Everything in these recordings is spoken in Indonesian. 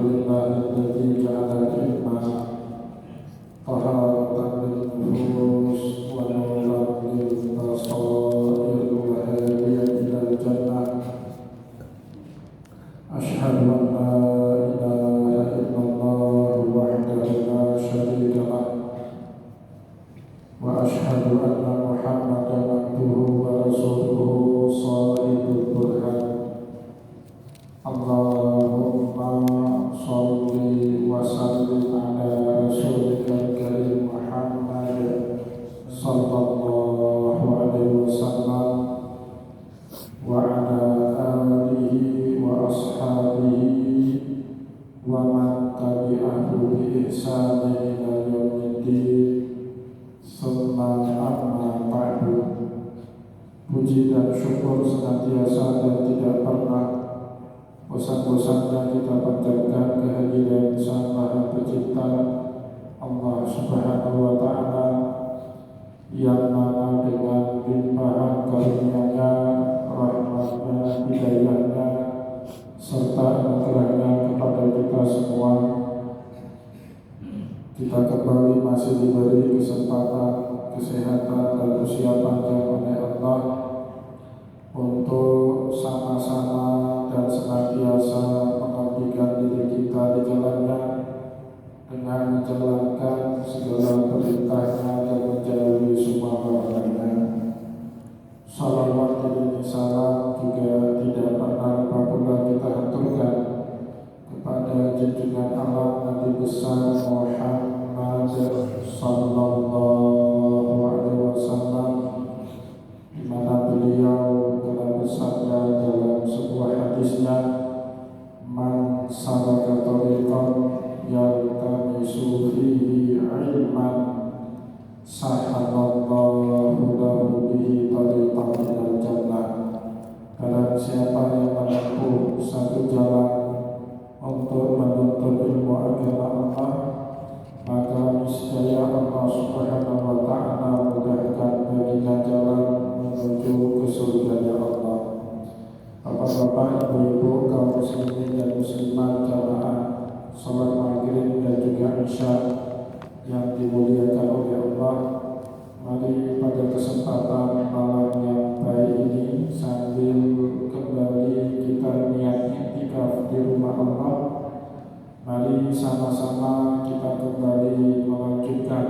Alhamdulillahilladzi ja'ala al-ilma taharatan lin-nufus wa nuran lil-basair wa hadiyan ilal jannah. Asyhadu an la ilaha illallah wahdahu la syarika lah wa asyhadu anna Muhammadan abduhu wa rasuluhu shadiqul burhan. Allahumma sholli wa sallim ala rasulika karim Muhammad sallallahu alaihi wasallam wa ala alihi wa ashabihi wa man tabi'ahu bi ihsanin ila yaumiddin. Summa amma ba'du. Puji dan syukur senantiasa dan tidak pernah bosan-bosannya kita panjatkan kehadiran Sang Maha Pencipta Allah Subhanahu wa Ta'ala, yang mana dengan limpahan karunia-Nya, rahmat-Nya, hidayah-Nya, serta anugerah-Nya kepada kita semua, kita kembali masih diberi kesempatan, kesehatan, dan usia panjang oleh Allah untuk sama-sama dan senantiasa mengabdikan diri kita di jalannya dengan menjalankan segala perintahnya dan menjauhi semua larangannya. Salawat dan salam juga tidak pernah lupa pula kita haturkan kepada junjungan alam Nabi besar Muhammad sallallahu alaihi wasallam, di mana beliau telah bersabda dalam sebuah hadisnya, man salaka tariqan yaltamisu fihi ilman sahalallahu lahu bihi tariqan ilal jannah. Barang siapa yang menempuh satu jalan untuk menuntut ilmu agama Allah, maka niscaya Allah Subhanahu wa Ta'ala mudahkan baginya jalan menuju ke surganya Allah. Bapak-bapak, ibu-ibu, kaum muslimin dan muslimat jamaah salat maghrib dan juga isya yang dimuliakan oleh Allah, mari pada kesempatan malam yang baik ini, sambil kembali kita niat iktikaf di rumah Allah, mari sama-sama kita kembali melanjutkan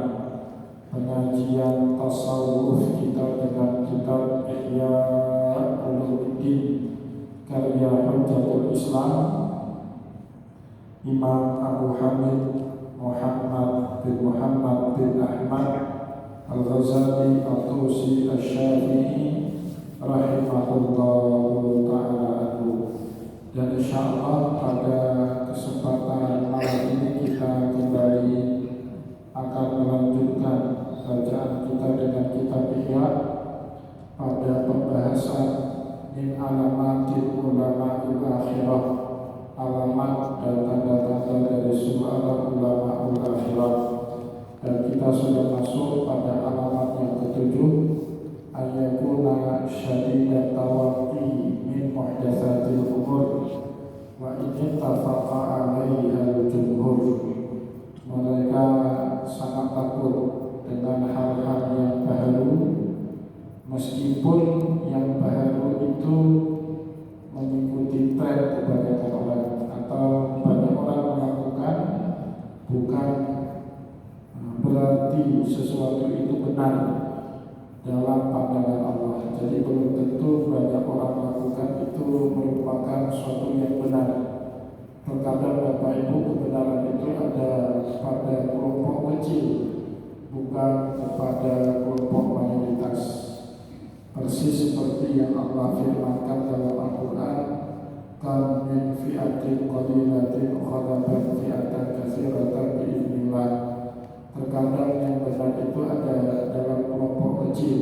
pengajian tasawuf kita dengan kitab Ihya Ulumuddin karya Hujjatul Islam Imam Abu Hamid Muhammad bin Ahmad Al-Ghazali At-Tusi Asy-Syafi'i rahimahullahu ta'ala anhu. Dan insyaallah pada kesempatan malam ini kita kembali akan melanjutkan bacaan kita dengan kitab Ihya pada pembahasan min alamatil ulama'il akhirah, alamat dan tanda-tanda dari semua ulama akhirah. Dan kita sudah masuk pada alamat yang ketujuh, ayyakuna syadidat tawaqi min muhdatsatil umur wa in tafaqa alaiha al-jumhur. Mereka sangat takut dengan hal-hal yang baru, meskipun yang baru itu mengikuti tren kebanyakan orang atau banyak orang melakukan, bukan berarti sesuatu itu benar dalam pandangan Allah. Jadi belum tentu banyak orang melakukan itu merupakan suatu yang benar. Terkadang Bapak Ibu, kebenaran itu ada pada kelompok kecil, bukan kepada kelompok mayoritas. Persis seperti yang Allah firmankan dalam Al-Quran, kam min fi'atin qalilatin khalabat fi'atan katsiratan bi'idznillah. Terkadang yang benar itu ada dalam kelompok kecil,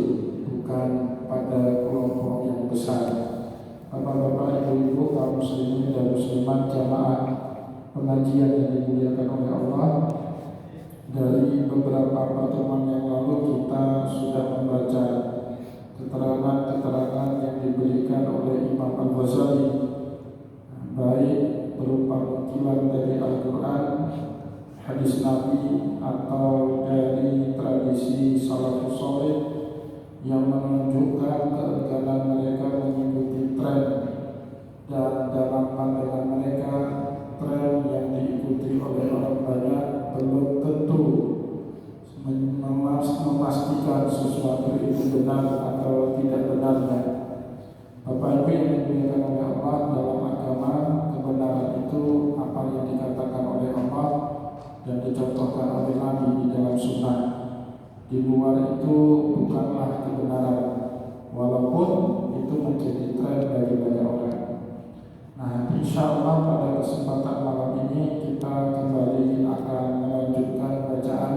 bukan pada kelompok yang besar. Bapak-bapak, ibu-ibu, kaum muslimin dan muslimat jamaah pengajian yang dimuliakan oleh Allah, dari beberapa pertemuan yang lalu kita sudah membaca keterangan-keterangan yang diberikan oleh Imam Al-Ghazali, baik berupa nukilan dari hadis Nabi atau dari tradisi salafus saleh yang menunjukkan keengganan mereka mengikuti tren, dan dalam pandangan mereka tren yang diikuti oleh orang banyak belum tentu memastikan sesuatu itu benar atau tidak benarnya. Bapak Ibu yang dimuliakan oleh Allah, dalam agama kebenaran itu apa yang dikatakan oleh Allah dan dicontohkan oleh Nabi di dalam sunnah. Di luar itu bukanlah kebenaran, walaupun itu menjadi tren bagi banyak orang. Nah, insya Allah pada kesempatan malam ini kita kembali akan melanjutkan bacaan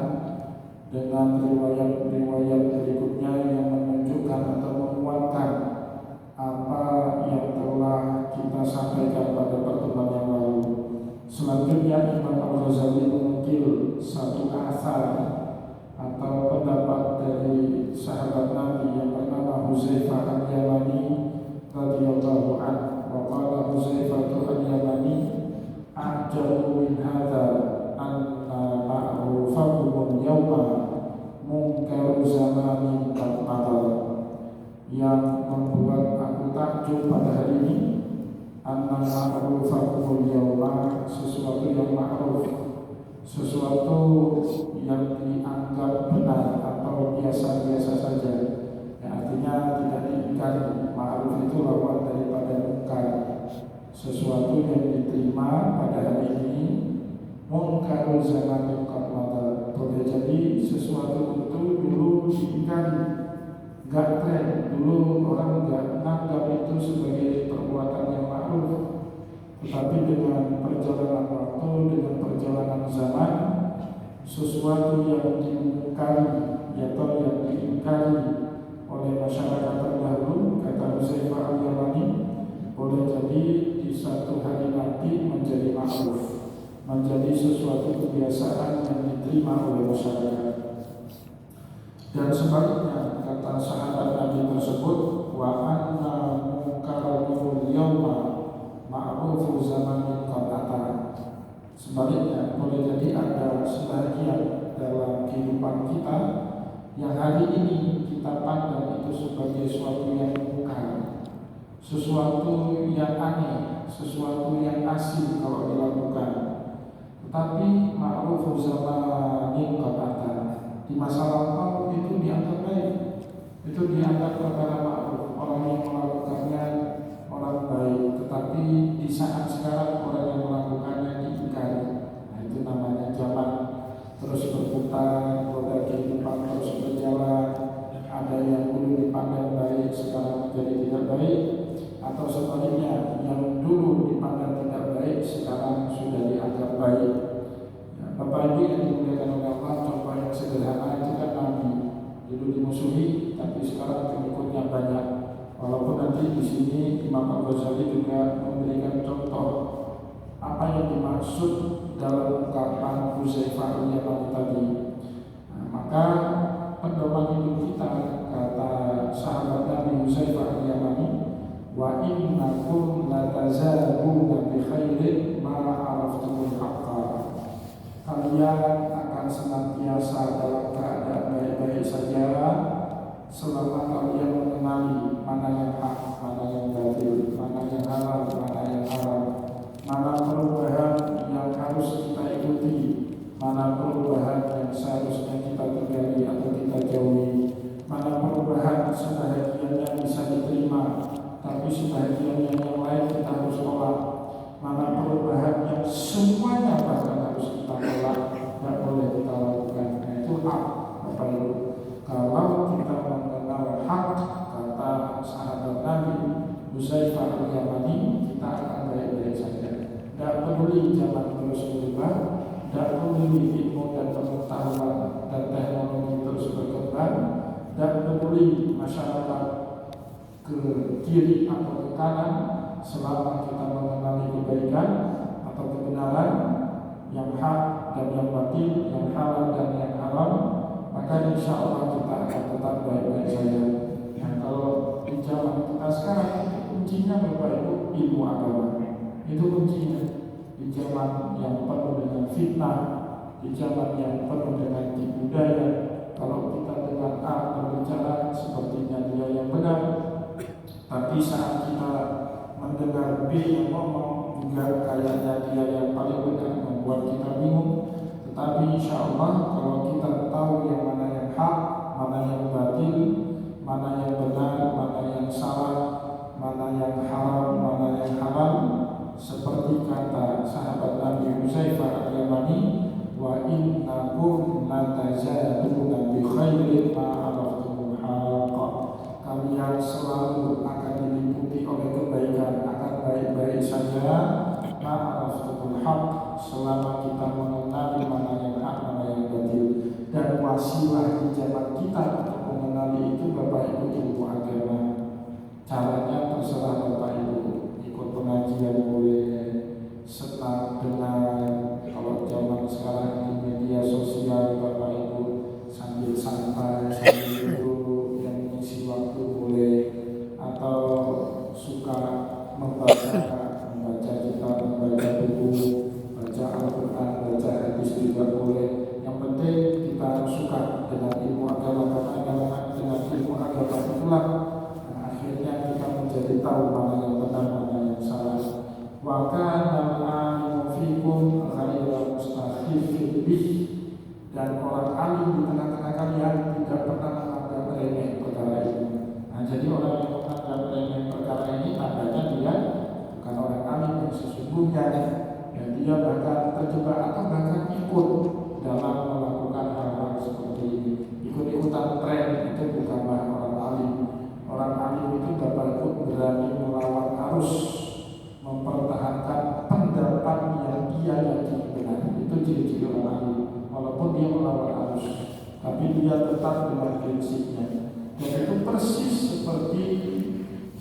dengan riwayat-riwayat berikutnya yang menunjukkan atau menguatkan apa yang telah kita sampaikan pada pertemuan yang lalu. Selanjutnya Imam Al-Ghazali menukil satu asar atau pendapat dari sahabat Nabi yang bernama Huzaifah Al-Yamani radhiyallahu anhu. Wa qala Huzaifah Al-Yamani ajabu min hadza anna ma'rufakum yawma munkaru zamanin qad madar. Yang membuat aku takjub pada hari ini anna ma'rufakum yawma, sesuatu yang ma'ruf, sesuatu yang dianggap benar atau biasa-biasa saja, ya, artinya tidak diingkari. Ma'ruf itu lawan daripada munkar, sesuatu yang diterima pada hari ini. Munkarul zaman qad madar, boleh jadi sesuatu itu dulu diingkari, gak tren, dulu orang gak menganggap itu sebagai perbuatan yang ma'ruf. Tetapi dengan perjalanan waktu, dengan perjalanan zaman, sesuatu yang diingkari atau yang diingkari oleh masyarakat terdahulu, kata Huzaifah Al-Yamani, boleh jadi di satu hari nanti menjadi ma'ruf, menjadi sesuatu kebiasaan yang diterima oleh masyarakat. Dan sebaliknya, kata sahabat Nabi tersebut, wa anna munkarul yawma ma'rufu zamanin qad ata. Sebaliknya, boleh jadi ada sebagian dalam kehidupan kita yang hari ini kita pandang itu sebagai sesuatu yang munkar, sesuatu yang aneh, sesuatu yang asing kalau dilakukan. Tetapi ma'rufu zamanin qad ata, di masa lampau itu dianggap baik, itu dianggap perkara ma'ruf, orang yang melakukannya orang baik. Tetapi di saat sekarang orang yang melakukannya diingkari. Nah, itu namanya zaman terus berputar, roda kehidupan terus berjalan. Ada yang dulu dipandang baik sekarang menjadi tidak baik, atau sebaliknya yang dulu dipandang tidak baik sekarang sudah dianggap baik. Bapak Ibu yang dimuliakan oleh Allah, contoh yang sederhana itu kan Nabi dulu dimusuhi, tapi sekarang pengikutnya banyak. Walaupun nanti di sini Imam Al-Ghazali juga memberikan contoh apa yang dimaksud dalam ungkapan Huzaifah Al-Yamani tadi. Nah, maka pedoman hidup kita, kata sahabat Nabi Huzaifah Al-Yamani, wa innakum latazaluna bi khairin ma araftumul haqqa. Kalian akan senantiasa dalam keadaan baik-baik saja selama kalian mengenali mana yang hak, mana yang batil, mana yang halal, mana yang haram, mana perubahan yang harus kita ikuti, mana perubahan yang seharusnya kita tinggali atau kita jauhi, mana perubahan sebahagiannya bisa diterima, tapi sebahagiannya yang lain kita harus tolak, mana perubahan yang semuanya bahkan harus kita tolak, tidak boleh kita lakukan. Nah, itu hak, Bapak Ibu. Kalau kita mengenal hak, kata sahabat Nabi Huzaifah Al-Yamani, kita akan baik-baik saja. Tidak peduli zaman terus berubah, tidak peduli ilmu dan pengetahuan dan teknologi terus berkembang, tidak peduli masyarakat ke kiri atau ke kanan, selama kita mengenali kebaikan atau kebenaran, yang hak dan yang batil, yang halal dan yang haram, maka insya Allah kita akan tetap baik-baik saja. Nah, kalau di zaman kita sekarang, kuncinya Bapak Ibu ilmu agama, itu kuncinya. Di zaman yang penuh dengan fitnah, di zaman yang penuh dengan tipu daya. Kalau kita dengar A berbicara sepertinya dia yang benar, tapi saat kita mendengar B yang ngomong juga kayaknya dia yang paling benar, membuat kita bingung. Tetapi insya Allah kalau kita tahu yang mana yang hak, mana yang batil, mana yang benar, mana yang salah, mana yang haram, mana yang halal, seperti kata sahabat Nabi Huzaifah al-Yamani, wa innakum latazaduna bi khairin ma araftumul haqq. Kalian selalu akan diliputi oleh kebaikan, akan baik-baik saja ma araftumul haqq, selama kita mengenali mana yang hak, mana yang batil. Dan wasilah di zaman kita untuk mengenali itu Bapak Ibu ilmu agama. Caranya terserah Bapak Ibu, ikut pengajian boleh, senang dengar. Kalau zaman sekarang di media sosial Bapak Ibu sambil santai, sambil duduk yang mengisi waktu boleh, atau suka membaca kitab, membaca buku, baca Al-Quran, baca hadis juga boleh. Yang penting kita harus suka dengan ilmu agama, karena dengan ilmu agama itulah akhirnya kita menjadi tahu mana yang benar, mana yang salah. Wa kana al-alimu fikum ghayra mustakhifin bih, dan orang alim di tengah-tengah kalian tidak pernah menganggap remeh perkara ini. Nah, jadi orang yang menganggap remeh perkara ini tandanya dia bukan orang alim yang sesungguhnya, dan dia bahkan terjebak atau bahkan ikut dalam melakukan hal-hal seperti ini. Ikut-ikutan tren itu bukanlah orang alim. Orang alim itu Bapak Ibu berani melawan arus, mempertahankan pendapat yang dia yakini benar. Itu ciri-ciri orang alim. Walaupun dia melawan arus, tapi dia tetap dengan prinsipnya. Dan itu persis seperti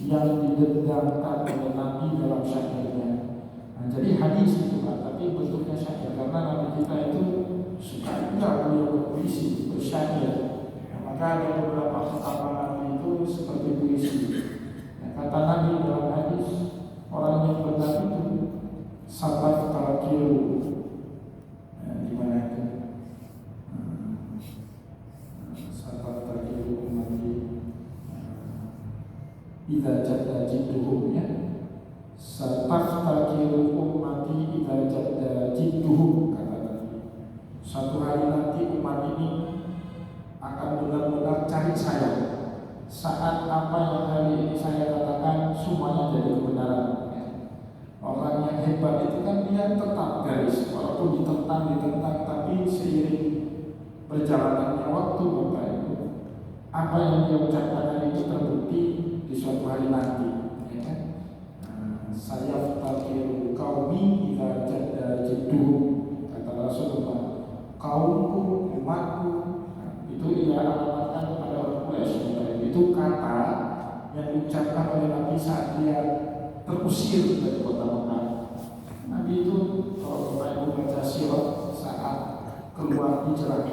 yang didendangkan oleh Nabi dalam syairnya. Nah, jadi hadis itu kan, tapi bentuknya syair karena Nabi kita itu suka juga beliau berpuisi, bersyair. Nah, maka ada beberapa kata Nabi itu seperti puisi. Nah, kata Nabi dalam hadis, orang yang benar itu sabar tarakiru. Nah, gimana itu? Sabar tarakiru umati idza jadda jidduhum, ya. Sataftakiru ummati idza jadda jidduhum, kata Nabi. Suatu hari nanti umat ini akan benar-benar cari saya saat apa yang hari ini saya katakan semuanya jadi kebenaran. Orang yang hebat itu kan dia tetap garis, walaupun ditentang, tapi seiring berjalannya waktu Bapak Ibu, apa yang dia ucapkan hari ini terbukti di suatu hari nanti, ya kan? Saya takiru kaumi idza jadda jidduhum, kata Rasulullah. Kaumku, umatku, itu ia alamatkan kepada orang Quraisy. Itu kata yang diucapkan oleh Nabi saat dia terusir dari kota Mekah. Nabi itu kalau Bapak Ibu baca sirah saat keluar hijrah,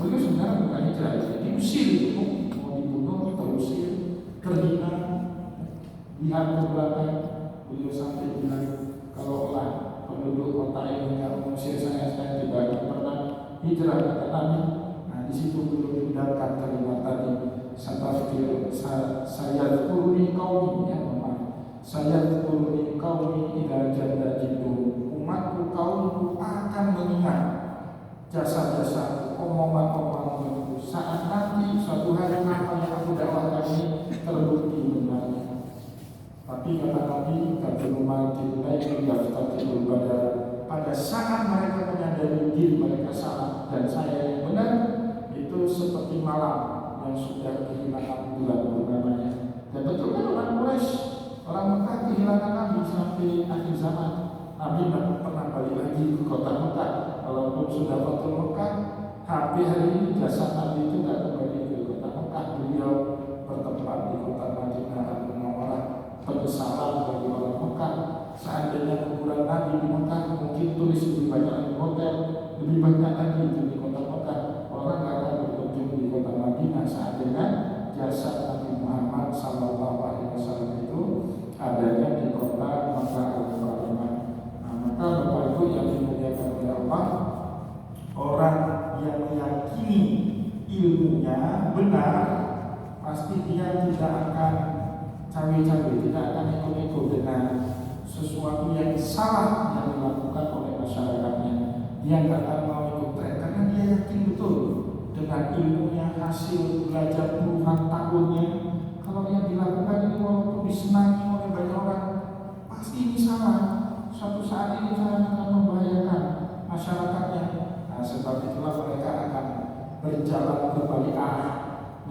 beliau sebenarnya bukan hijrah, diusir, mau dibunuh, terusir, terhina, lihat ke belakang. Beliau sampai bilang, kalau penduduk kota ini yang mengusir saya tidak akan pernah hijrah, kata Nabi. Nah, di situ beliau menggunakan kalimat tadi, saya turuni kaum, ya, saya turuni kaum idza jadda jidduhum. Umatku, kaumku akan mengingat jasa-jasa, omongan-omonganku saat nanti suatu hari apa yang aku dakwakan ini terbukti benarnya. Tapi kata Nabi, pada saat mereka menyadari diri mereka salah dan saya yang benar, itu seperti malam yang sudah kehilangan bulan purnamanya. Dan betul kan orang Quraisy, orang Mekah kehilangan Nabi sampai akhir zaman. Nabi tidak pernah balik lagi ke kota Mekah. Walaupun sudah kota Mekah, tapi hari ini jasad Nabi itu tidak kembali ke kota Mekah. Beliau bertempat di kota Madinah Al-Munawwarah. Penyesalan bagi orang Mekah. Seandainya kuburan Nabi di Mekah, mungkin tulis lebih banyak di hotel, lebih banyak lagi di kota Mekah. Orang akan berkunjung di kota Madinah seandainya jasad Nabi Muhammad SAW itu adanya di kota Mekah Al-Mukarramah. Nah, maka Bapak Ibu yang dimuliakan oleh Allah, orang yang meyakini ilmunya benar, pasti dia tidak akan cawe-cawe, tidak akan ikut-ikut dengan sesuatu yang salah yang dilakukan oleh masyarakatnya. Dia nggak akan mau ikut tren karena dia yakin betul dengan ilmunya, hasil belajar puluhan tahunnya, kalau yang dilakukan ini walaupun disenangi oleh banyak orang, pasti ini salah. Suatu saat ini akan membahayakan masyarakatnya. Nah, sebab itulah mereka akan berjalan berbalik arah.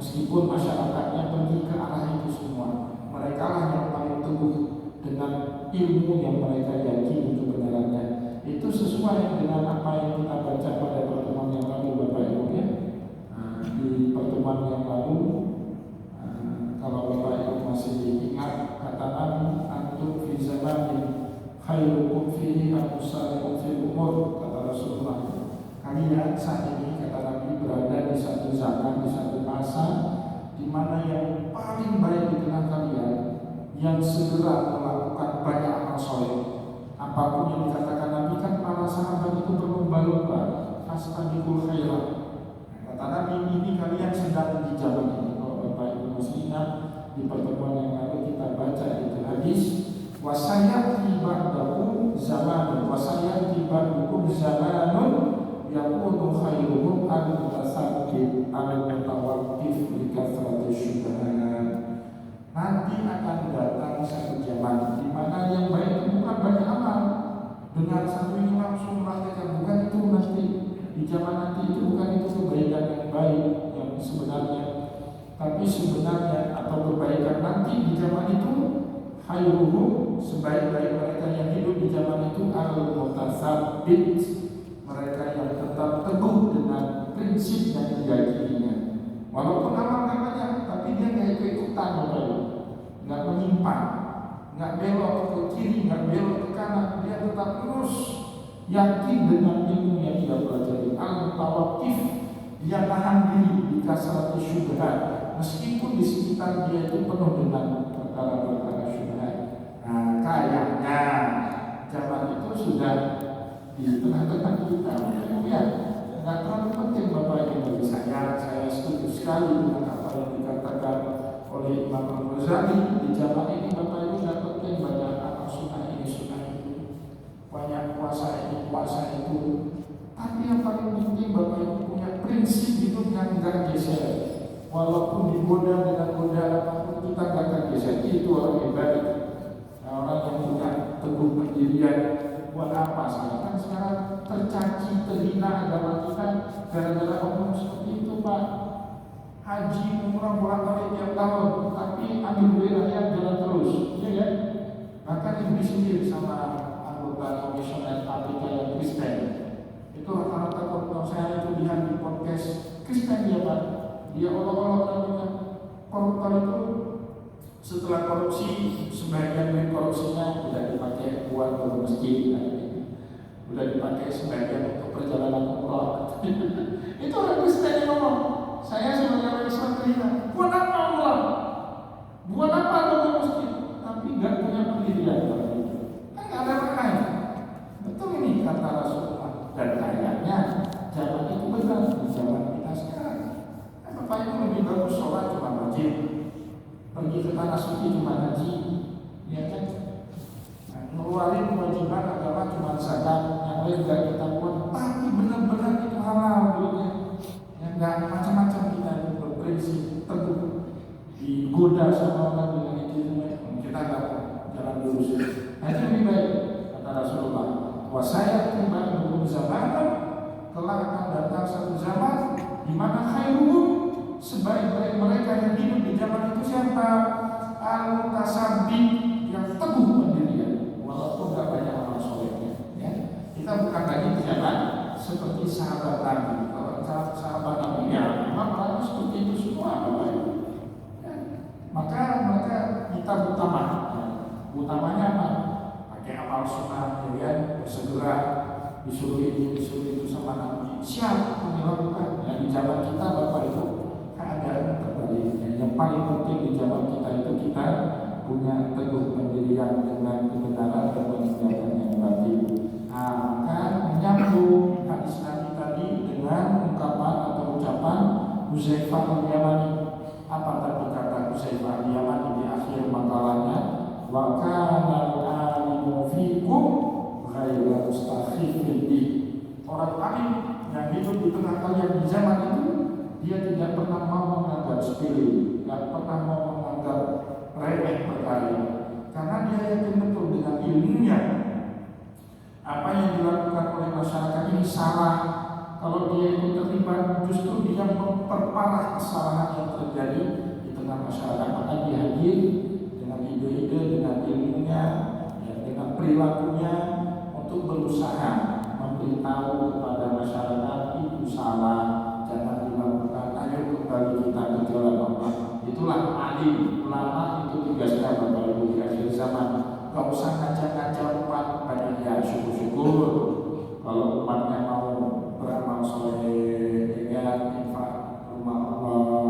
Meskipun masyarakatnya pergi ke arah itu semua, mereka lah yang paling teguh dengan ilmu yang mereka yakini kebenarannya. Itu sesuai dengan apa yang kita baca pada pertemuan yang lalu, Bapak Ibu ya. Di pertemuan yang lalu, kalau Bapak Ibu masih ingat, kata Nabi, antum fi zamanin khairukum fihi anfusalikum fil umur, kata Rasulullah. Kalian saat ini, kata Nabi, berada di satu zaman, di satu masa di mana yang paling baik di tengah kalian yang segera melakukan banyak amal soleh. Apapun yang dikatakan Nabi, kan para sahabat itu berlomba-lomba, fastabiqul khairat. Kata Nabi, ini kalian sedang di zaman ini. Kalau Bapak Ibu masih ingat, di pertemuan yang lalu kita baca itu hadis, wasayati ba'dakum zamanun, wasayati ba'dakum zamanun yakunu khairuhum al-mutasabbih al-mutawaqqif li kathrati syubhat. Nanti akan datang satu zaman di mana yang baik itu bukan banyak amal. Dengan satu ini langsung merasakan, bukan itu nanti di zaman nanti itu, bukan itu kebaikan yang baik yang sebenarnya. Tapi sebenarnya atau kebaikan nanti di zaman itu, khairuhum, sebaik-baik mereka yang hidup di zaman itu, al-mutasabbih, mereka yang tetap teguh dengan prinsip yang diyakininya. Walaupun amal nggak banyak, tapi dia nggak ikut-ikutan, nggak menyimpang, nggak belok ke kiri, nggak belok ke kanan. Dia tetap terus yakin dengan ilmu yang dia pelajari. Al-mutawaqqif, dia tahan diri di kasrati syubhat, meskipun di sekitar dia itu penuh dengan perkara-perkara syubhat. Nah, kayaknya zaman itu sudah di tengah-tengah kita. Ya, nggak terlalu penting Bapak Ibu bagi saya. Saya setuju sekali dengan apa yang dikatakan oleh Imam Al-Ghazali. Di zaman ini Bapak Ibu nggak penting banyak amal sunnah ini sunnah itu, banyak puasa ini puasa itu. Tapi yang paling penting Bapak Ibu punya prinsip hidup yang nggak geser. Walaupun digoda dengan godaan apapun, kita nggak akan geser. Itu orang yang baik. Nah, orang yang punya teguh pendirian. Buat apa sekarang? Sekarang tercaci, terhina agama kita gara-gara omong seperti itu, Pak. Haji umrah bolak-balik tiap tahun, tapi ambil duit rakyat jalan terus, ya kan? Bahkan yang disindir sama anggota komisioner KPK yang Kristen. Itu rata-rata kalau saya itu lihat di podcast Kristen dia, Pak. Dia olok-olok namanya koruptor itu. Setelah korupsi, sebagian duit korupsinya sudah dipakai buat untuk masjid, sudah dipakai sebagian untuk perjalanan umrah. Itu orang Kristen yang ngomong. Saya sebagai orang Islam terhina. Buat apa umrah? Buat apa untuk masjid? Tapi nggak punya pendirian. Kan nggak ada maknanya. Betul ini kata Rasulullah. Dan kayaknya zaman itu benar di zaman kita sekarang. Bapak Ibu lebih bagus sholat cuma wajib. Pergi ke tanah suci cuma haji, ya kan? Nah, ngeluarin kewajiban agama cuma zakat, yang lain nggak kita buat. Tapi benar-benar itu halal duitnya. Yang nggak macam-macam kita itu berprinsip teguh. Digoda sama orang dengan itu, kita nggak jalan lurus. Nah, itu lebih baik kata Rasulullah. Wasaya tiba hukum zaman, telah akan datang satu zaman di mana khairuhum, sebaik-baik mereka yang hidup di zaman itu siapa? Al-mutasabbih, yang teguh pendirian walaupun gak banyak amal solehnya, ya. Kita bukan lagi di zaman seperti sahabat Nabi. Kalau sahabat Nabi ya memang orang seperti itu semua, ya. Maka mereka kita utama, ya. Utamanya apa? Pakai amal sunnah, ya, bersegera disuruh itu sama Nabi, siap melakukan. Ya, di zaman kita Bapak Ibu keadaan terbaliknya. Yang paling penting di zaman kita itu kita punya teguh pendirian dengan kebenaran dan meninggalkan yang batil. Maka menyambung hadis Nabi tadi dengan dengan ungkapan atau ucapan Hudzaifah al-Yamani. Apa tadi kata Hudzaifah al-Yamani di akhir makalahnya? Wa kana al-alimu fikum ghairu mustakhifin bi. Orang alim yang hidup di tengah kalian di zaman itu, dia tidak pernah mau menganggap sepele, tidak pernah mau menganggap remeh perkara ini, karena dia yakin betul dengan ilmunya apa yang dilakukan oleh masyarakat ini salah. Kalau dia itu terlibat, justru dia memperparah kesalahan yang terjadi di tengah masyarakat. Maka dia hadir dengan ide-ide, dengan ilmunya, ya, dengan perilakunya untuk berusaha memberitahu kepada masyarakat itu salah, jangan dilakukan. Ayo kembali kita ke jalan Allah. Itulah alim, ulama itu tugasnya Bapak Ibu di akhir zaman. Gak usah ngajak-ngajak umat banyak, ya syukur-syukur kalau umatnya mau beramal soleh, ya infak rumah Allah,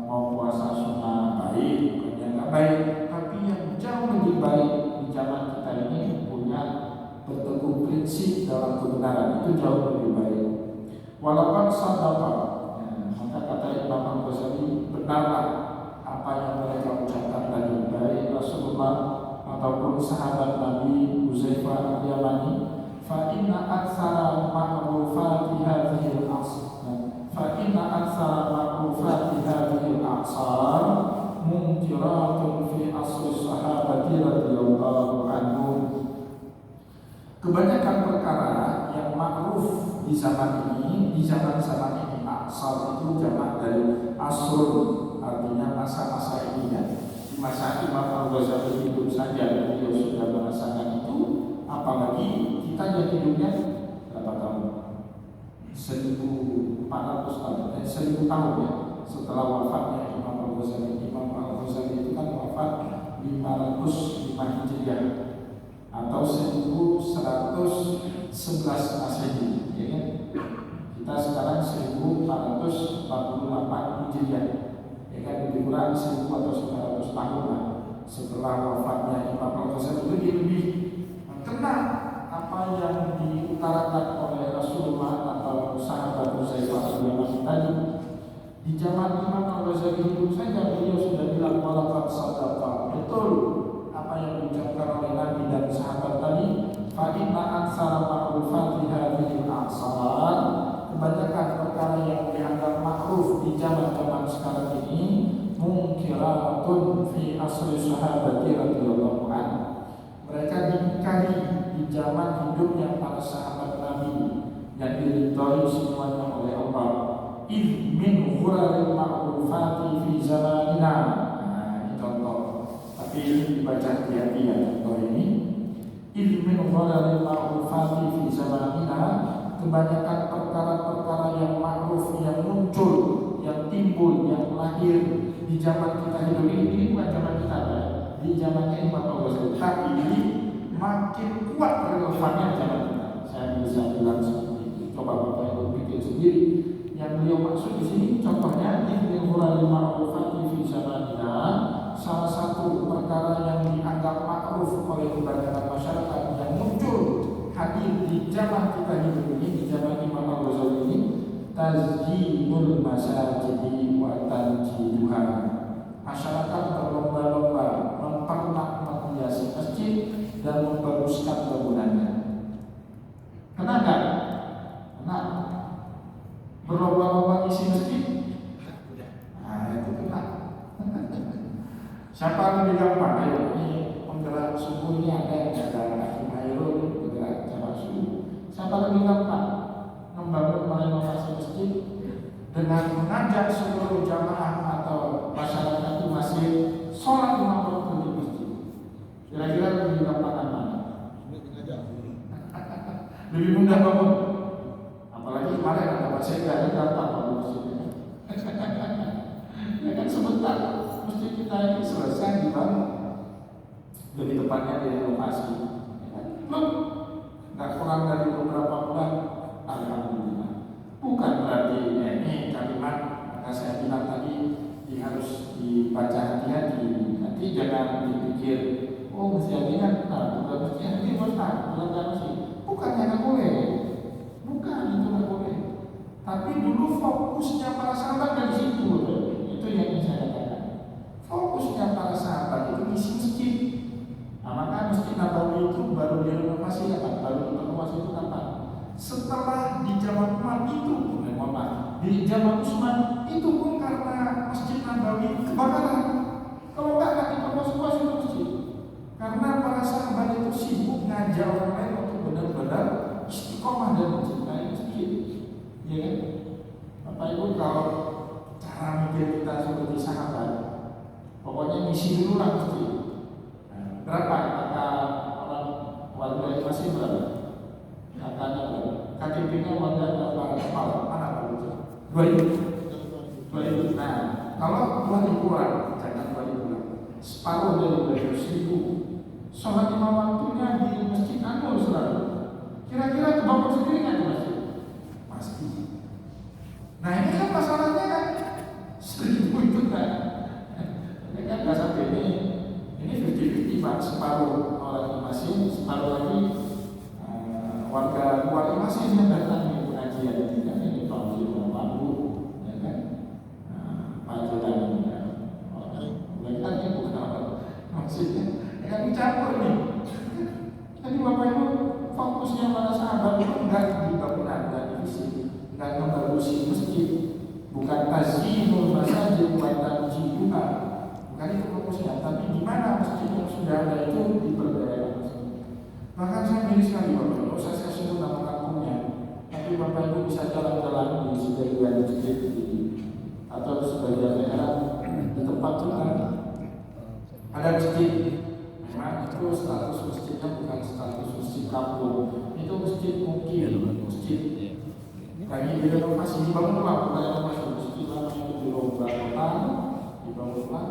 mau puasa sunnah, baik. Bukannya nggak baik, tapi yang jauh lebih baik di zaman kita ini punya berteguh prinsip dalam kebenaran, itu jauh lebih baik. Walaupun sadaqa, maka kata Imam Al-Ghazali, benarlah apa yang mereka ucapkan tadi, baik Rasulullah ataupun sahabat Nabi Hudzaifah al-Yamani. Fa inna aktsara ma'rufati hadhil asr, fa inna aktsara ma'rufati hadhil asar munkiratun fi asri sahabati radhiyallahu anhum. Kebanyakan perkara yang ma'ruf di zaman ini, di zaman-zaman ini, asar itu jamak dari asrun, artinya masa-masa ini ya. Di masa Imam Al-Ghazali hidup saja beliau sudah merasakan itu, apalagi kita yang hidupnya berapa tahun? 1400 tahun, 1000 tahun ya setelah wafatnya Imam Al-Ghazali. Imam Al-Ghazali itu kan wafat 505 Hijriah atau 1111 Masehi, ya kan? Kita sekarang 1448 Hijriah, ya kan, lebih kurang 1000 atau 900 tahun lah setelah wafatnya Imam Al-Ghazali. Lebih kena apa yang diutarakan oleh Rasulullah atau sahabat Hudzaifah al-Yamani tadi. Di zaman Imam Al-Ghazali hidup saja beliau sudah bilang walaqad sadaqa, betul apa yang diucapkan oleh Nabi dan sahabat tadi. Fa inna aktsara ma'rufati hadhil a'sar, kebanyakan perkara yang dianggap makruf di zaman-zaman sekarang ini, mungkiratun fi asri sahabati radhiyallahu anhu, mereka diingkari di zaman hidupnya para sahabat Nabi yang diridhoi semuanya oleh Allah. Idh min ghuraril ma'rufati fi zamanina. Nah, ini contoh, tapi dibaca hati-hati ya contoh ini. Idh min ghuraril ma'rufati fi zamanina, kebanyakan perkara-perkara yang ma'ruf, yang muncul, yang timbul, yang lahir di zaman kita hidup ini bukan zaman kita ya, di zamannya Imam Al-Ghazali, tapi ini makin kuat relevannya zaman kita. Saya bisa bilang seperti itu. Coba Bapak Ibu pikir sendiri. Yang beliau maksud di sini contohnya ini ghuraril ma'rufati fi zamanina, salah satu perkara yang dianggap ma'ruf oleh kebanyakan masyarakat yang muncul hadir di zaman kita hidup ini, di zaman Imam Al-Ghazali ini, tazyinul masajidi wa tanjiduha. Masyarakat berlomba-lomba mempernak menghiasi masjid dan membaruskan bangunannya. Kenapa? Karena berlomba-lomba isi masjid. Nah, itu kena. Siapa lebih gampang? Ayo, ini penggerak subuh ini ada Hakim Hairul, penggerak jamak subuh. Siapa lebih gampang membangun merenovasi masjid dengan mengajak seluruh jamaah atau masyarakat itu masih sholat 5 waktu di masjid? Kira-kira lebih gampang mana? Lebih mudah bangun. Apalagi kemarin ada Pak Sekda, itu gampang bangun masjidnya. Ya kan sebentar masjid kita ini selesai dibangun. Lebih tepatnya direnovasi. Belum, nggak kurang dari beberapa bulan, alhamdulillah. Bukan berarti ini kalimat maka saya bilang tadi harus dibaca hati-hati. Nanti jangan dipikir, oh mesti hati-hati, bukan mesti hati-hati, bukan masih. Bukannya nggak boleh, bukan itu nggak boleh. Tapi Tapi dulu fokusnya para sahabat dari situ, itu yang ingin saya katakan. Fokusnya para sahabat itu ngisi masjid. Nah, maka Masjid Nabawi itu baru direnovasi kapan? Baru direnovasi itu kapan? Setelah di zaman Umar itu, di zaman Utsman itu pun karena Masjid Nabawi kebakaran. Kalau nggak diperluas itu masjid. Karena para sahabat itu sibuk ngajak orang lain untuk benar-benar istiqomah dan mencintai masjid. Ya kan? Bapak Ibu, kalau cara mikir kita seperti sahabat, pokoknya ngisi dulu lah masjid. Berapa kata orang warga masih berapa? Katanya berapa? KTP-nya warga berapa? Kepala mana Pak Lucu? 2.000. Nah, kalau 2.000 orang, jangan 2.000 orang, separuh dari 1.000. Sholat 5 waktunya di Masjid Anur selalu. Kira-kira kebangun sendiri nggak di masjid? Pasti. Nah ini kan masalahnya kan 1.000 itu kan, ini kan nggak sampai ini 50-50 Pak, separuh orang masih, separuh lagi warga luar masih yang datang di pengajian. Tidak, ini Pak Jil Mampu, ya kan? Pak Jilan, mereka ini bukan apa maksudnya, ya kan dicampur nih. Jadi Bapak Ibu, fokusnya para sahabat itu enggak di bangunan dan visi, enggak membagusi masjid, bukan tazyinul masajid wa tamjiduha. Bukan itu fokusnya, tapi di mana masjid yang sudah ada itu diperdayakan. Bahkan saya miris sekali Bapak Ibu, saya sebut nama kampungnya, tapi Bapak Ibu bisa jalan-jalan di sebagian masjid atau di sebagian daerah di tempat kita ada masjid. Memang itu status masjidnya bukan status masjid kampung, itu masjid mungkin masjid lagi direnovasi, dibangun ulang, bukan renovasi masjid lama itu dirombak total, dibangun ulang.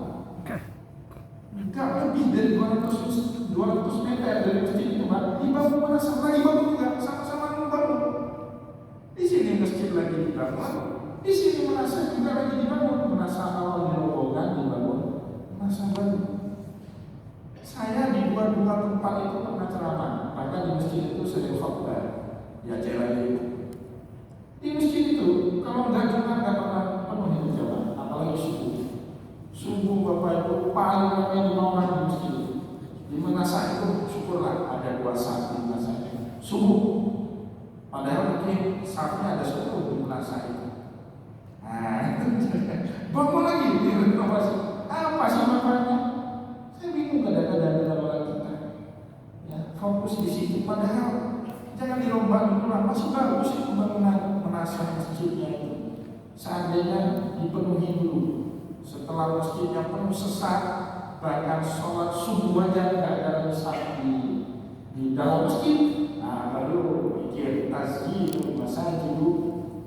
Enggak lebih dari 200 meter dari masjid itu Pak, dibangun mana sama dibangun juga, sama-sama membangun. Di sini masjid lagi dibangun, di sini merasa juga lagi dibangun, merasa awal dirobohkan dibangun, merasa baru. Saya di dua tempat itu pernah ceramah, bahkan di masjid itu sering khotbah, ya jalan itu. Di masjid itu kalau nggak Jumat nggak pernah penuh itu jamaah, apalagi subuh. Subuh Bapak Ibu paling ramai 5 orang di masjid. Di Menasa itu syukurlah ada 2 saat di Menasa subuh. Padahal mungkin saatnya ada 10 di Menasa itu. Nah, bangun lagi di renovasi. Apa sih manfaatnya? Saya bingung kadang-kadang dengan orang kita. Ya, fokus di situ. Padahal jangan dirombak dulu lah. Masih bagus itu bangunan Menasa masjidnya itu. Seandainya dipenuhi dulu. Setelah masjidnya penuh sesak, bahkan sholat subuh aja nggak ada sesak di dalam masjid. Nah, baru pikir tazyinul masajid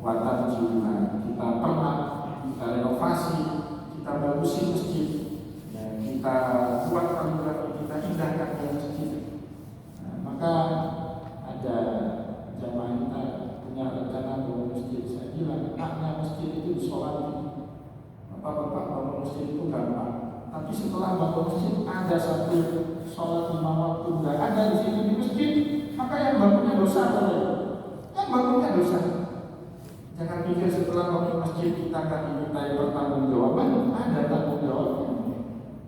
wa tamjiduha. Kita pernah, kita renovasi, kita bagusin masjid, ya, kita buat kaligrafi, kita indahkan di masjid. Nah, maka ada jamaah kita punya rencana bangun masjid. Saya bilang, makna masjid itu disolati. Bapak-bapak bangun masjid itu gampang, tapi setelah bangun masjid ada satu sholat 5 waktu nggak ada di sini di masjid, maka yang bangunnya dosa boleh, yang bangunnya dosa. Jangan pikir setelah bangun masjid kita akan dimintai pertanggungjawaban, ada tanggung jawabnya.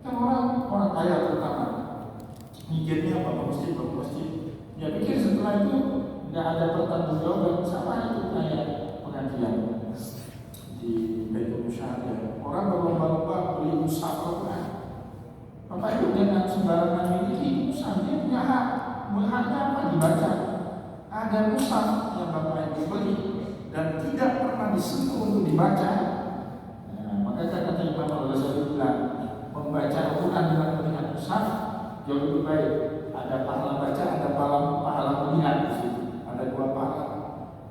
Kan orang kaya terutama mikirnya bangun masjid, ya pikir setelah itu nggak ada pertanggungjawaban, sama itu kayak pengajian di Baitul Musyawarah. Orang berlomba-lomba beli mushaf Al-Quran. Bapak Ibu jangan sembarangan miliki mushaf, dia punya hak. Haknya apa? Dibaca. Ada mushaf yang Bapak Ibu beli dan tidak pernah disentuh untuk dibaca. Nah, maka kata Imam Al-Ghazali bilang, membaca Al-Quran dengan melihat mushaf jauh lebih baik. Ada pahala baca, ada pahala melihat di situ. Ada 2 pahala.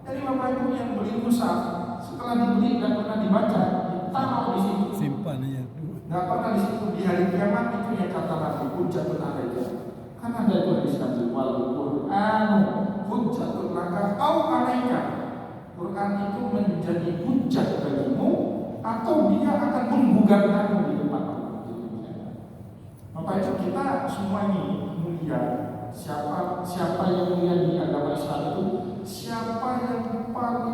Jadi Bapak Ibu yang beli mushaf setelah dibeli dan pernah dibaca, ditaruh di situ. Simpan aja. Nggak pernah di situ di hari kiamat itu yang kata Nabi hujjatun alaika. Kan ada itu hadis Nabi wal Qur'anu hujjatun laka au alaika. Quran itu menjadi hujjat bagimu atau dia akan menggugurkanmu di depan Allah. Bapak Ibu kita semua ini mulia. Siapa yang mulia di agama Islam itu? Siapa yang paling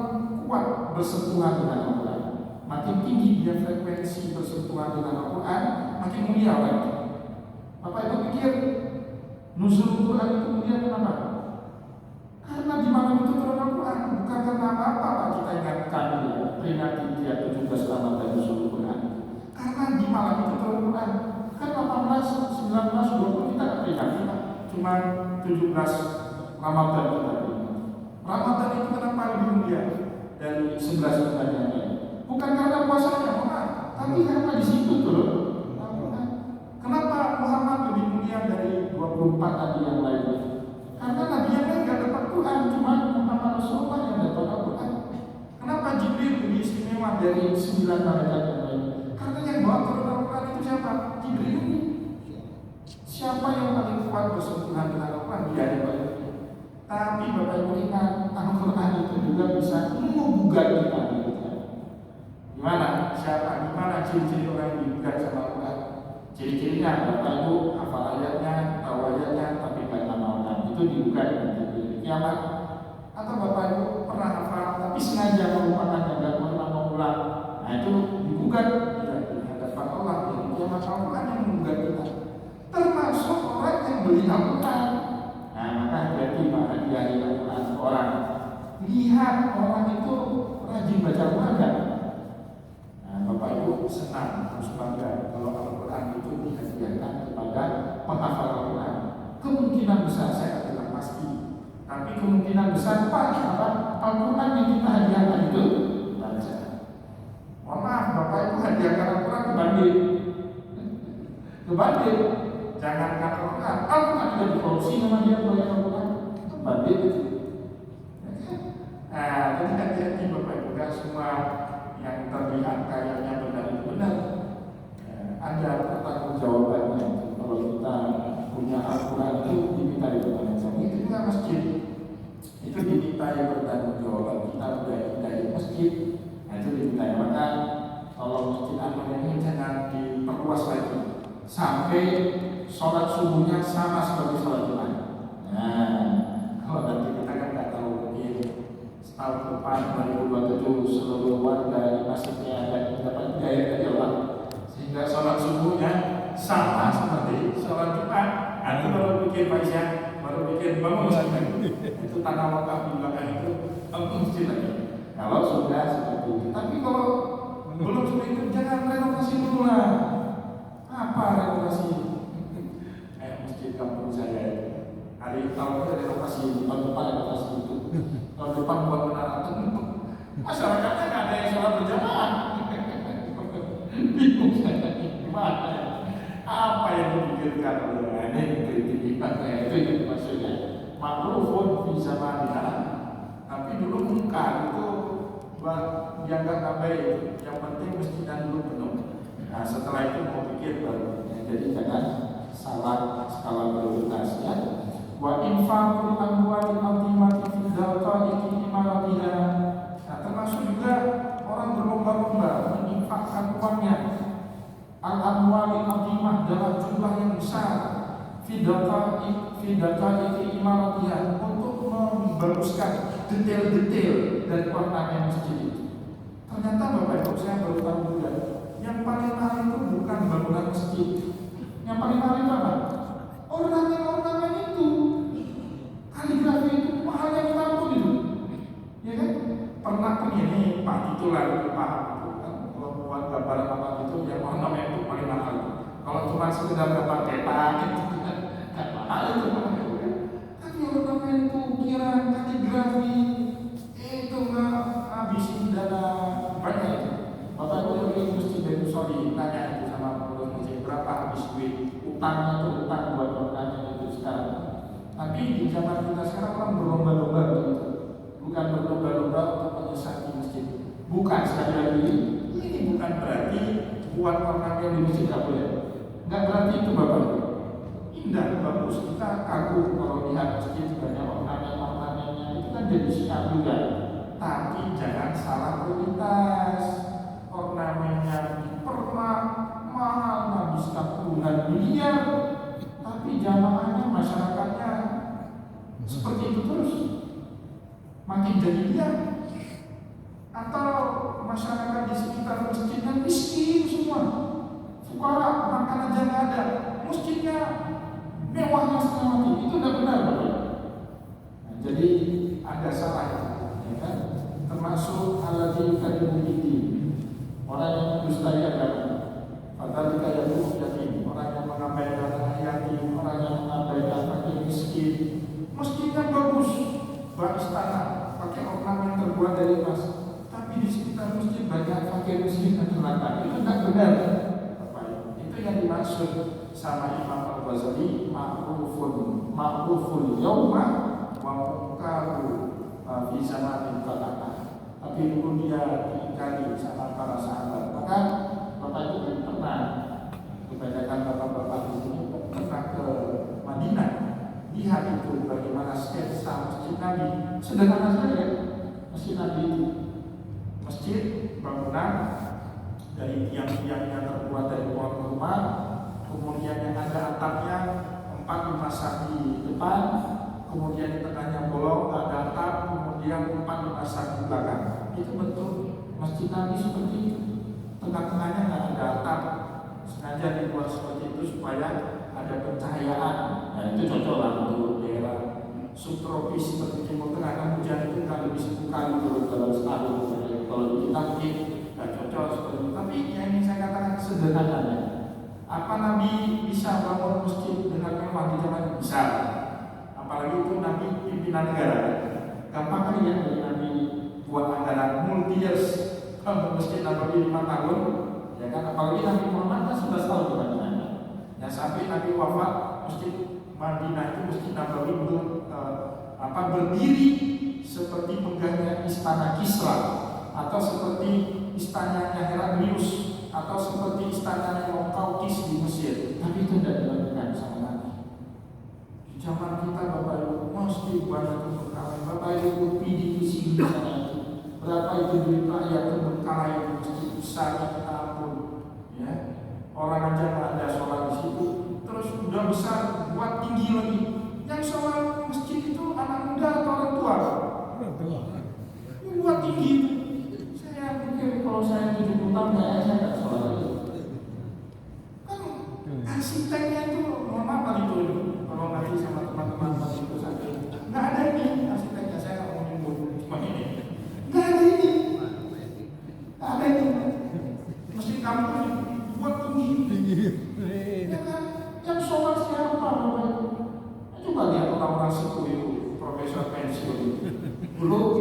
kuat bersentuhan dengan Al-Quran. Makin tinggi dia frekuensi bersentuhan dengan Al-Quran, makin mulia orang itu. Bapak Ibu pikir nuzul Quran itu mulia kenapa? Karena di malam itu turun Al-Quran, bukan karena apa-apa. Kita ingatkan dia, peringati dia 17 Ramadan nuzul Quran. Karena di malam itu turun Quran. Kan 18, 19, 20 kita nggak peringati, cuma 17 Ramadan kita peringati. Ramadan itu kenapa lebih mulia dari 11 bulan yang lain? Bukan karena puasanya, tapi karena di situ turun. Kenapa Muhammad lebih mulia dari 24 nabi yang lainnya? Karena nabi yang lain nggak dapat Quran, cuma Muhammad Rasulullah yang dapat Al-Quran. Kenapa Jibril lebih istimewa dari 9 malaikat yang lain? Karena yang bawa turun Al-Quran itu siapa? Jibril. Siapa yang paling kuat bersentuhan dengan Al-Quran? Dia yang paling. Tapi Bapak Ibu ingat, Al-Quran itu juga bisa menggugat kita. Gimana? Siapa? Gimana ciri-ciri orang yang digugat sama Al-Quran? Ciri-cirinya Bapak Ibu hafal ayatnya, tahu ayatnya, tapi nggak ngamalkan. Itu digugat di kiamat. Atau Bapak Ibu pernah hafal tapi sengaja melupakan dan nggak pernah mengulang. Nah itu digugat di hadapan Allah. Jadi kiamat Al-Quran yang menggugat kita. Termasuk orang yang beli Al-Quran. Nah maka berarti hadiah Al-Quran orang. Lihat orang itu rajin baca Al-Quran kan? Nah Bapak Ibu senang, harus bangga kalau Al-Quran itu dihadiahkan kepada penghafal Al-Quran. Kemungkinan besar, saya tidak pasti, tapi kemungkinan besar Al-Quran yang kita hadiahkan itu baca. Mohon maaf, Bapak Ibu hadiahkan Al-Quran ke Bandit. Jangan kata Al-Quran juga dikorupsi sama dia bayar Al-Quran ke Bandit. Nah, jadi hati-hati Bapak Ibu, kan semua yang terlihat kayaknya benar. Ada pertanggungjawabannya. Kalau kita punya Al-Quran itu diminta bertanggung. Itu juga masjid. Itu diminta bertanggung. Kita udah dari masjid. Nah itu diminta. Maka kalau masjid Al-Quran ini jangan diperluas lagi sampai sholat subuhnya sama seperti sholat Jumat. Nah, kalau nanti kita kan nggak tahu mungkin tahun depan 2027 seluruh warga di masjidnya akan mendapat hidayah dari Allah sehingga sholat subuhnya sama seperti sholat Jumat. Itu baru pikir Pak Isya, baru pikir bangun masjid itu tanah wakaf di belakang itu masjid lagi. Kalau sudah seperti itu, tapi kalau belum seperti itu jangan renovasi dulu lah. Apa renovasi? Masjid kampung saya hari tahun ini renovasi, tahun depan renovasi itu, tahun depan buat menara tentu masyarakatnya nggak ada yang sholat berjamaah. Bingung saya gimana? Apa yang dipikirkan oleh ini kritik ibadah itu yang maksudnya makrufun bisa melihat, tapi dulu muka itu dianggap abai. Yang penting mestinya dulu penuh. Nah setelah itu mau pikir baru. Jadi jangan salah skala prioritasnya. Wa infaqul amwali al-qimati fi dzaqaiqi imaratiha. Nah termasuk juga orang berlomba-lomba menginfakkan uangnya al-amwali al-qimah dalam jumlah yang besar fi dzaqaiqi imaratiha untuk membaruskan detail-detail dari ornamen masjid itu. Ternyata Bapak Ibu saya baru tahu juga yang paling mahal itu bukan bangunan masjid. Yang paling mahal itu apa? Ornamen-ornamen itu, kaligrafi itu mahalnya kita pun itu, ya kan? Pernah ini Pak itu lalu paham itu kan? Kalau buat gambar apa itu yang ornamen itu paling mahal. Kalau cuma sekedar gambar cetak itu kan nggak mahal itu kan? Tapi ornamen itu ukiran kaligrafi itu nggak habisin dana banyak itu. Bapak Ibu ini mesti dari sorry tanya itu sama pengurus masjid berapa habis duit utangnya itu utang buat orangnya itu sekarang. Tapi di zaman kita sekarang orang berlomba-lomba begitu, bukan berlomba-lomba untuk menyesat di masjid. Bukan sekali lagi ini bukan berarti buat orangnya di masjid nggak boleh. Nggak berarti itu Bapak Ibu. Indah bagus kita kagum kalau lihat masjid banyak ornamen-ornamennya itu kan jadi syiar juga. Tapi jangan salah prioritas. Ornamennya dipermak mahal menghabiskan puluhan miliar, tapi jamaahnya masyarakatnya seperti itu terus, makin jadi liar. Atau masyarakat di sekitar masjidnya miskin semua, fukara, makan aja nggak ada, masjidnya mewahnya setengah mati. Itu tidak benar, Bapak. Nah, jadi ada salah, ya kan? Termasuk alladzi kadzdzaba orang yang mendustai agama. Padahal kita yang yatim, orang yang mengabaikan anak yatim, orang yang mengabaikan fakir miskin. Masjidnya bagus, buat istana, pakai ornamen terbuat dari emas. Tapi di sekitar masjid banyak fakir miskin dan terlantar. Itu tidak benar. Itu yang dimaksud sama Imam Al-Ghazali, ma'ruful yawma wa munkaru fi zamanin qadata. Tapi dulu dia diingkari sama para sahabat. Maka Bapak itu pernah kebanyakan bapak-bapak di sini pernah ke Madinah, lihat itu bagaimana sketsa masjid Nabi. Sederhana saja masjid Nabi itu, masjid bangunan dari tiang-tiang yang terbuat dari pohon kurma, kemudian yang ada atapnya 4-5 sak di depan, kemudian di tengahnya bolong, ada atap, kemudian 4-5 sak di belakang. Itu bentuk masjid Nabi seperti itu. Tengah-tengahnya nggak ada atap, sengaja dibuat seperti itu supaya ada pencahayaan. Nah, itu cocok lah untuk daerah subtropis seperti Timur Tengah. Kan hujan itu nggak lebih 10 kali dalam setahun. Kalau kita mungkin nggak cocok seperti itu. Tapi yang ingin saya katakan sederhananya, apa Nabi bisa bangun masjid dengan mewah di zaman itu? Bisa. Apalagi itu Nabi pimpinan negara. Gampang kali ya dari Nabi buat anggaran multi years. Masjid Nabawi 5 tahun, ya kan? Apalagi Nabi Muhammad kan 11 tahun di Madinah. Ya sampai Nabi wafat, masjid Madinah itu masjid Nabawi berdiri seperti megahnya istana Kisra, atau seperti istananya Heraklius, atau seperti istananya Muqawqis di Mesir. Tapi itu tidak dilakukan sama Nabi. Di zaman kita Bapak Ibu masjid banyak terbengkalai. Bapak Ibu PDP sini sana itu. Berapa itu duit rakyat terbengkalai di masjid besar kita pun, ya. Orang aja nggak ada sholat di situ, terus udah besar buat tinggi lagi. Yang sholat masjid itu anak muda atau orang tua? Buat tinggi. Saya pikir kalau saya 70 tahun saya nggak sholat lagi. Kan arsiteknya itu, mohon maaf itu, kalau ngaji sama teman-teman itu saja nggak ada ini arsiteknya. Saya nggak mau nyebut cuma ini. Nggak ada ini. Nggak ada ini. Mesti kamu buat tinggi. Ya kan? Yang sholat siapa Bapak? Coba lihat orang-orang sepuh itu, profesor pensiun dulu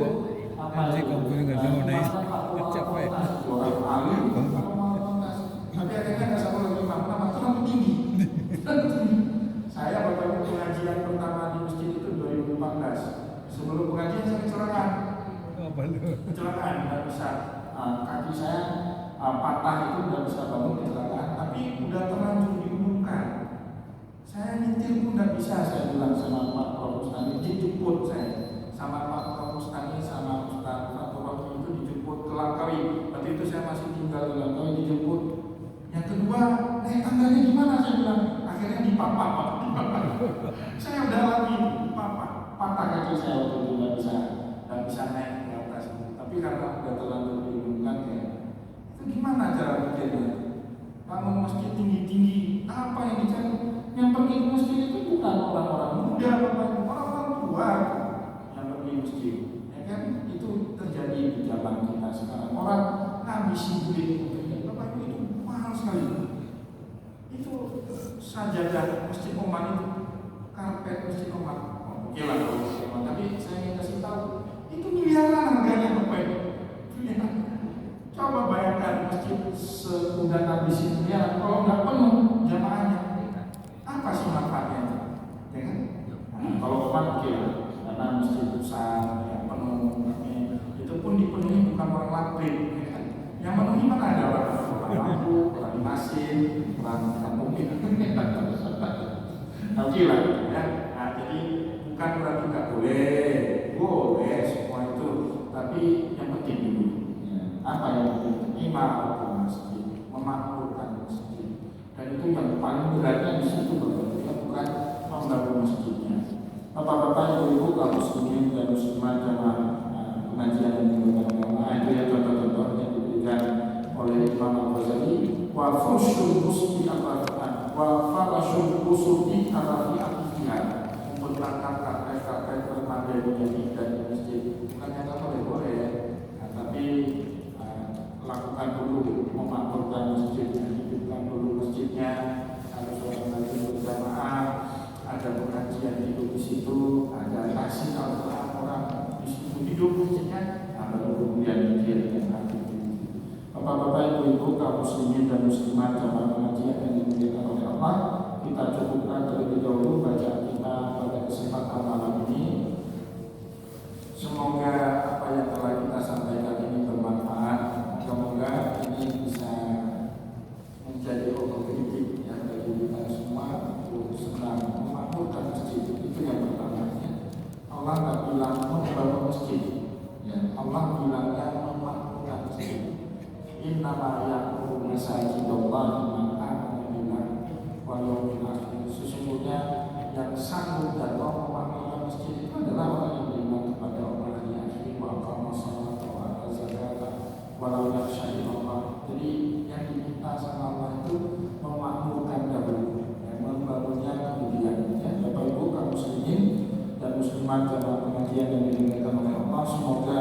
apa sih kamu nggak tahu nih? Capek. Orang alim. Tapi akhirnya nggak sama lagi nama terlalu tinggi. Saya Bapak Ibu pengajian pertama di masjid itu 2014. Sebelum pengajian saya kecelakaan. Kecelakaan nggak bisa, kaki saya patah itu nggak bisa bangun kecelakaan. Tapi udah terlanjur diumumkan. Saya nyetir pun nggak bisa. Saya bilang sama Pak Prof Ustani, dijemput saya sama Pak Prof Ustani sama Ustaz Fatul waktu itu dijemput ke Langkawi. Waktu itu saya masih tinggal di Langkawi, dijemput. Yang kedua, naik tangganya gimana? Saya bilang, akhirnya dipapah Pak. Saya udah lagi dipapah, patah kaki saya waktu itu nggak bisa naik ke atas. Tapi karena udah terlanjur diumumkan ya, itu gimana cara pikirnya? Bangun masjid tinggi-tinggi, apa yang dicari? Yang pergi ke masjid itu bukan orang-orang muda, orang-orang tua yang pergi ke masjid. Ya kan? Itu terjadi di zaman kita sekarang. Orang ngabisin duit untuk Bapak itu mahal sekali. Itu sajadah masjid Oman itu, karpet masjid Oman. Oke lah kalau masjid Oman, tapi saya ingin kasih tahu itu miliaran harganya Bapak Ibu. Coba bayangkan masjid sebulan habisin miliaran, kalau nggak penuh jamaahnya. Apa sih manfaatnya itu? Ya kan? Nah, kalau Oman oke lah, karena masjid besar, yang penuh, itu pun dipenuhi bukan orang lampir, ya kan? Yang penuhi mana ada orang lampu, orang masin, orang kampung itu. Oke lah, ya. Nah, jadi bukan berarti nggak boleh semua itu, tapi yang penting dulu. Ya. Apa yang penting? Imam masjid, memakmurkan masjid. Dan itu yang paling beratnya di situ bukan membangun masjidnya. Bapak-bapak, ibu-ibu, kaum muslimin dan muslimat jamaah pengajian yang dilakukan itu ya contoh-contohnya. wa farasyul usubi arafi akifnya membentangkan karpet permadaninya di masjid. Bukannya tak boleh ya, tapi lakukan dulu, memakmurkan masjidnya, hidupkan dulu masjidnya, harus orang lagi berjamaah, ada pengajian hidup di situ, ada taksi Al-Quran orang di situ hidup masjidnya, baru kemudian dia yang hati. Bapak-bapak, ibu-ibu, kaum muslimin dan muslimat jamaah pengajian yang dimuliakan oleh Allah, kita cukupkan terlebih dahulu bacaan kita pada kesempatan malam ini. Semoga apa yang telah kita sampaikan ini bermanfaat. Semoga ini bisa menjadi otokritik ya bagi kita semua untuk senang memakmurkan masjid. Itu yang pertama. Allah tak bilang membangun masjid, ya. Allah bilangnya memakmurkan masjid. Innama ya'muru masajidallahi man amana billahi wal yawmil akhir. Sesungguhnya yang sanggup dan mau memakmurkan masjid itu adalah orang yang beriman kepada Allah yang akhir wa aqama sholata wa ata zakata walau yakhsha Allah. Jadi yang diminta sama Allah itu memakmurkan dahulu, yang membangunnya kemudian. Ya, Bapak Ibu kaum muslimin dan muslimat jamaah pengajian yang dimuliakan oleh Allah, semoga